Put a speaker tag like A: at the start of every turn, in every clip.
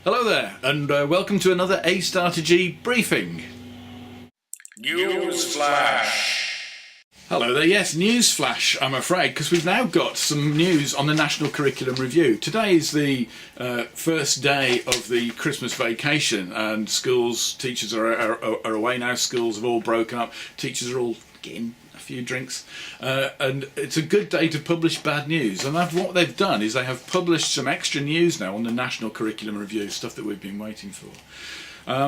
A: Hello there, and welcome to another A-Strategy briefing.
B: Newsflash.
A: Hello there, yes, newsflash, I'm afraid, because we've now got some news on the National Curriculum Review. Today is the first day of the Christmas vacation, and teachers are away now, schools have all broken up, teachers are all getting a few drinks, and it's a good day to publish bad news. And what they've done is they have published some extra news now on the National Curriculum Review, stuff that we've been waiting for.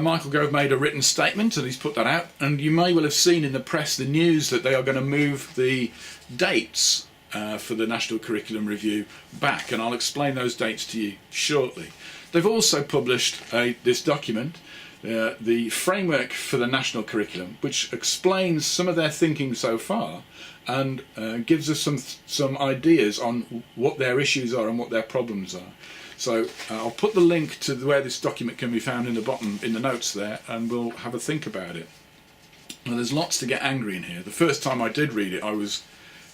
A: Michael Gove made a written statement and he's put that out, and you may well have seen in the press the news that they are going to move the dates for the National Curriculum Review back, and I'll explain those dates to you shortly. They've also published this document, the framework for the National Curriculum, which explains some of their thinking so far and gives us some ideas on what their issues are and what their problems are. So I'll put the link to where this document can be found in the bottom, in the notes there, and we'll have a think about it. Now, there's lots to get angry in here. The first time I did read it, I was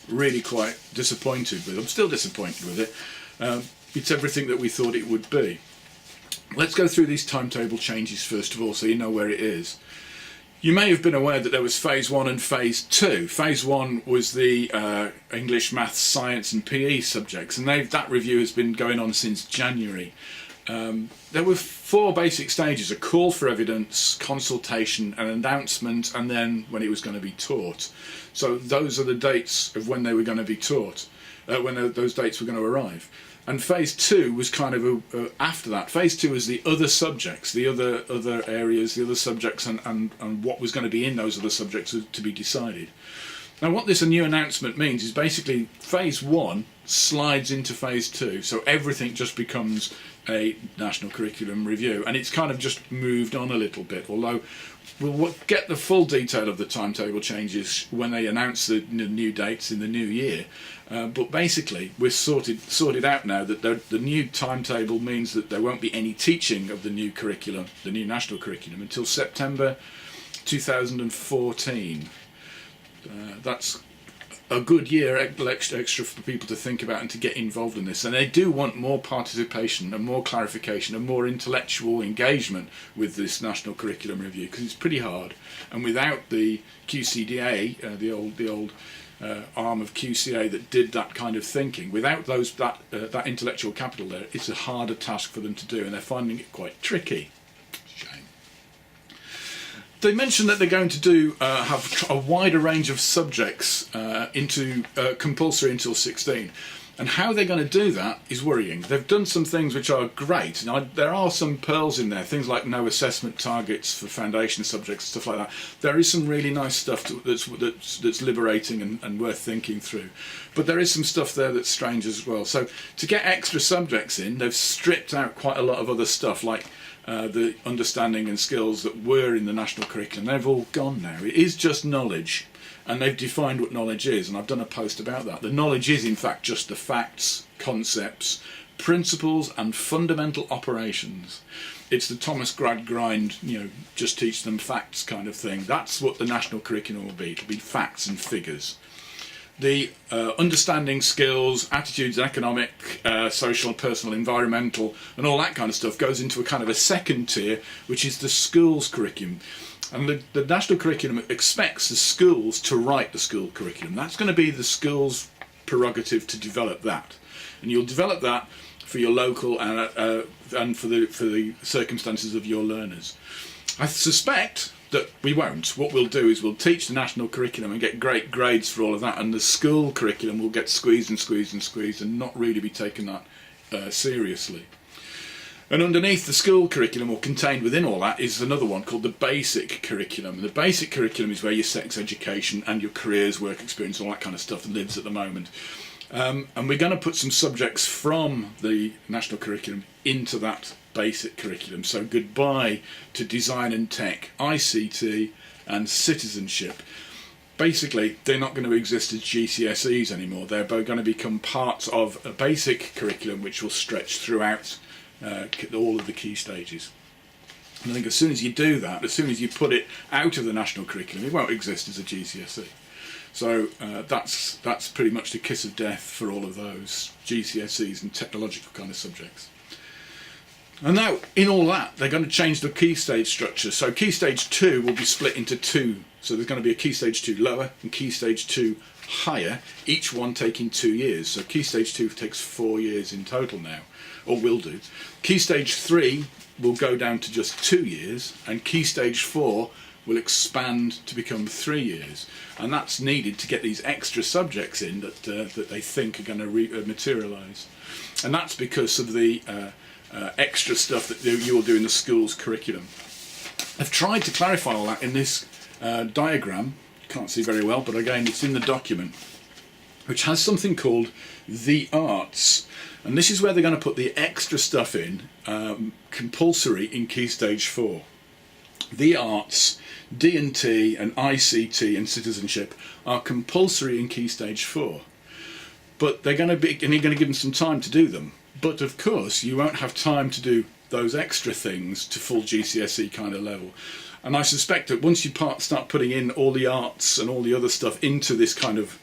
A: really quite disappointed with it. I'm still disappointed with it. It's everything that we thought it would be. Let's go through these timetable changes first of all, so you know where it is. You may have been aware that there was Phase 1 and Phase 2. Phase 1 was the English, Maths, Science and PE subjects, and that review has been going on since January. There were 4 basic stages: a call for evidence, consultation, an announcement, and then when it was going to be taught. So those are the dates of when they were going to be taught, those dates were going to arrive. And Phase 2 was kind of after that. Phase 2 was the other subjects, the other areas, the other subjects, and what was going to be in those other subjects to be decided. Now, what this new announcement means is basically Phase 1 slides into Phase 2, so everything just becomes a National Curriculum Review, and it's kind of just moved on a little bit, although we'll get the full detail of the timetable changes when they announce the new dates in the new year. But basically, we're sorted out now that the new timetable means that there won't be any teaching of the new curriculum, the new national curriculum, until September 2014. That's a good year extra for people to think about and to get involved in this. And they do want more participation and more clarification and more intellectual engagement with this National Curriculum Review, because it's pretty hard. And without the QCDA, the old arm of QCA that did that kind of thinking, without that intellectual capital there, it's a harder task for them to do, and they're finding it quite tricky. Shame. They mentioned that they're going to have a wider range of subjects into compulsory until 16. And how they're going to do that is worrying. They've done some things which are great. Now, there are some pearls in there, things like no assessment targets for foundation subjects, stuff like that. There is some really nice stuff that's liberating and worth thinking through. But there is some stuff there that's strange as well. So to get extra subjects in, they've stripped out quite a lot of other stuff, like the understanding and skills that were in the national curriculum. They've all gone now. It is just knowledge. And they've defined what knowledge is, and I've done a post about that. The knowledge is, in fact, just the facts, concepts, principles, and fundamental operations. It's the Thomas Gradgrind, just teach them facts kind of thing. That's what the national curriculum will be. It'll be facts and figures. The understanding skills, attitudes, economic, social, personal, environmental, and all that kind of stuff goes into a kind of a second tier, which is the schools curriculum. And the national curriculum expects the schools to write the school curriculum. That's going to be the school's prerogative to develop that, and you'll develop that for your local and for the circumstances of your learners. I suspect that we won't. What we'll do is we'll teach the national curriculum and get great grades for all of that, and the school curriculum will get squeezed and squeezed and squeezed and not really be taken that seriously. And underneath the school curriculum, or contained within all that, is another one called the basic curriculum. And the basic curriculum is where your sex education and your careers, work experience, all that kind of stuff lives at the moment. And we're going to put some subjects from the national curriculum into that basic curriculum. So goodbye to design and tech, ICT and citizenship. Basically, they're not going to exist as GCSEs anymore. They're both going to become parts of a basic curriculum which will stretch throughout all of the key stages. And I think as soon as you do that, as soon as you put it out of the national curriculum, it won't exist as a GCSE. So that's pretty much the kiss of death for all of those GCSEs and technological kind of subjects. And now, in all that, they're going to change the key stage structure. So key stage 2 will be split into 2. So there's going to be a key stage 2 lower and key stage 2 higher, each one taking 2 years. So key stage 2 takes 4 years in total now, or will do. Key stage 3 will go down to just 2 years, and key stage 4 will expand to become 3 years. And that's needed to get these extra subjects in that they think are going to materialise. And that's because of the extra stuff that you'll do in the school's curriculum. I've tried to clarify all that in this diagram. You can't see very well, but again, it's in the document, which has something called the arts. And this is where they're going to put the extra stuff in, compulsory in Key Stage 4. The arts, D&T and ICT and citizenship are compulsory in Key Stage 4. But they're going to be, and you're going to give them some time to do them. But of course, you won't have time to do those extra things to full GCSE kind of level. And I suspect that once you start putting in all the arts and all the other stuff into this kind of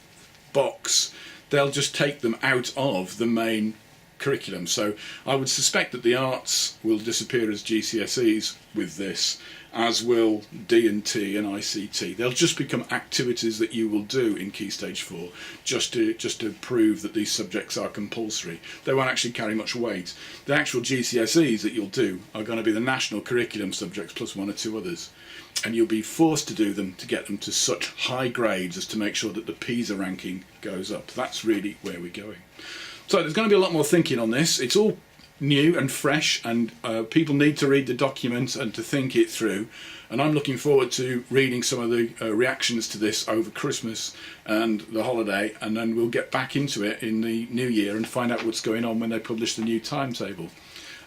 A: box, they'll just take them out of the main curriculum. So I would suspect that the arts will disappear as GCSEs with this, as will D&T and ICT. They'll just become activities that you will do in Key Stage 4 just to prove that these subjects are compulsory. They won't actually carry much weight. The actual GCSEs that you'll do are going to be the national curriculum subjects plus 1 or 2 others. And you'll be forced to do them to get them to such high grades as to make sure that the PISA ranking goes up. That's really where we're going. So there's going to be a lot more thinking on this. It's all new and fresh, and people need to read the document and to think it through. And I'm looking forward to reading some of the reactions to this over Christmas and the holiday, and then we'll get back into it in the new year and find out what's going on when they publish the new timetable.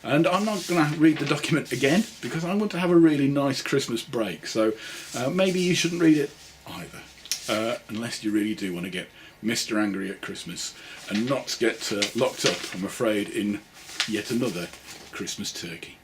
A: And I'm not going to read the document again because I want to have a really nice Christmas break. So maybe you shouldn't read it either, unless you really do want to get Mr. Angry at Christmas and not get locked up, I'm afraid, in yet another Christmas turkey.